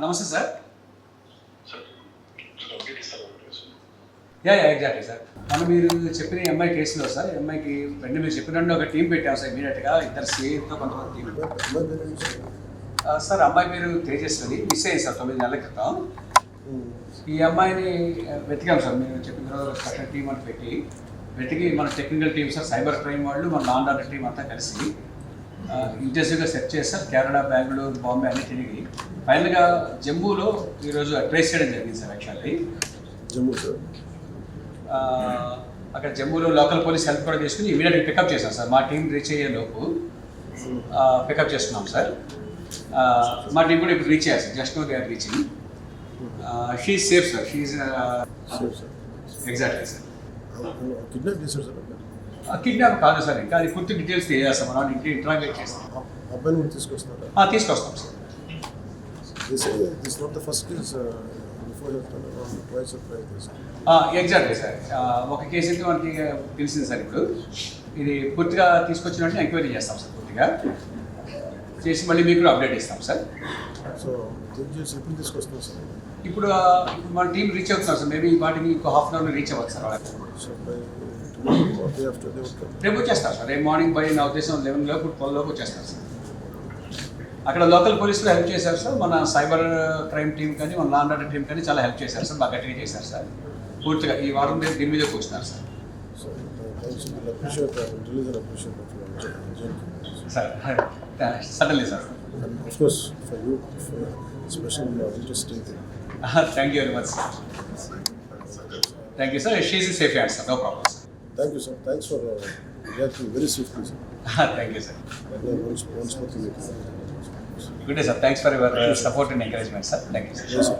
నమస్తే sir. Exactly sir. మనం మీరు చెప్పిన అమ్మాయి కేసులో సార్, అమ్మాయికి వెంటనే మీరు చెప్పినట్టు ఒక టీం పెట్టాం సార్. ఇమీడియట్గా ఇద్దరు సిఐతో కొంతమంది టీం. సార్ అమ్మాయి మీరు తేజస్వని మిస్ అయ్యింది సార్ 9 నెలల క్రితం. ఈ అమ్మాయిని వెతికాం సార్. మీరు చెప్పిన తర్వాత స్పెషల్ టీం అని పెట్టి వెతికి మన technical team sir, cyber crime వాళ్ళు, మన లా అండ్ ఆర్డర్ టీం అంతా కలిసి ఇంటెన్సివ్గా సెర్చ్ చేస్తారు. కేరళ, బెంగళూరు, బాంబే అన్ని తిరిగి ఫైనల్గా జమ్మూలో ఈరోజు ట్రేస్ చేయడం జరిగింది సార్. యాక్చువల్లీ జమ్మూ సార్, అక్కడ జమ్మూలో లోకల్ పోలీస్ హెల్ప్ కూడా తీసుకుని ఇమీడియట్గా పికప్ చేశాం సార్. మా టీం రీచ్ అయ్యే లోపు పికప్ చేస్తున్నాం సార్. మా టీం కూడా ఇప్పుడు రీచ్ అయ్యారు sir. Just know they are reaching. She safe sir. She exactly sir. Kidnap చేశారు సార్. కిడ్నాప్ కాదు సార్, ఇంకా అది పూర్తి డీటెయిల్స్ తెలియజేస్తాం. మనం ఇంటి ఇంట్రాగేట్ చేస్తాం. అబ్బాయిని కూడా తీసుకొస్తారా? తీసుకొస్తాం sir. This not the first case, before twice or thrice. Exactly sir. ఒక కేసు అయితే మనకి తెలిసింది సార్. ఇప్పుడు ఇది పూర్తిగా తీసుకొచ్చినట్టు ఎంక్వైరీ చేస్తాం సార్. పూర్తిగా చేసి మళ్ళీ మీకు అప్డేట్ ఇస్తాం సార్. సో చేసి ఎప్పుడు తీసుకొస్తున్నాం సార్? ఇప్పుడు మన టీం రీచ్ అవుతున్నారు సార్. మేబీ వాటికి ఇంకో హాఫ్ అన్ అవర్లో రీచ్ అవ్వచ్చు sir. So day after day రేపు వచ్చేస్తారు సార్. రేపు మార్నింగ్ బై నా ఉద్దేశం 11 లోపు 12 లోపు వచ్చేస్తారు సార్. అక్కడ లోకల్ పోలీసులు హెల్ప్ చేశారు సార్. మన సైబర్ క్రైమ్ టీం కానీ, మన లా అండ్ ఆర్డర్ టీం కానీ చాలా హెల్ప్ చేశారు సార్. బాగా గట్టిగా చేశారు సార్. పూర్తిగా ఈ వారం దీని మీద కూర్చున్నారు sir. Sir suddenly sir. Of course, for you, for special interesting thing. Thank you very much sir. Thank you sir. She is in safe hands sir. No problem sir. Thank you sir. Thanks for reacting very swiftly sir. Thank you sir. Once more to you. Good day sir. Thanks for your support and encouragement sir. Thank you sir. Yes sir.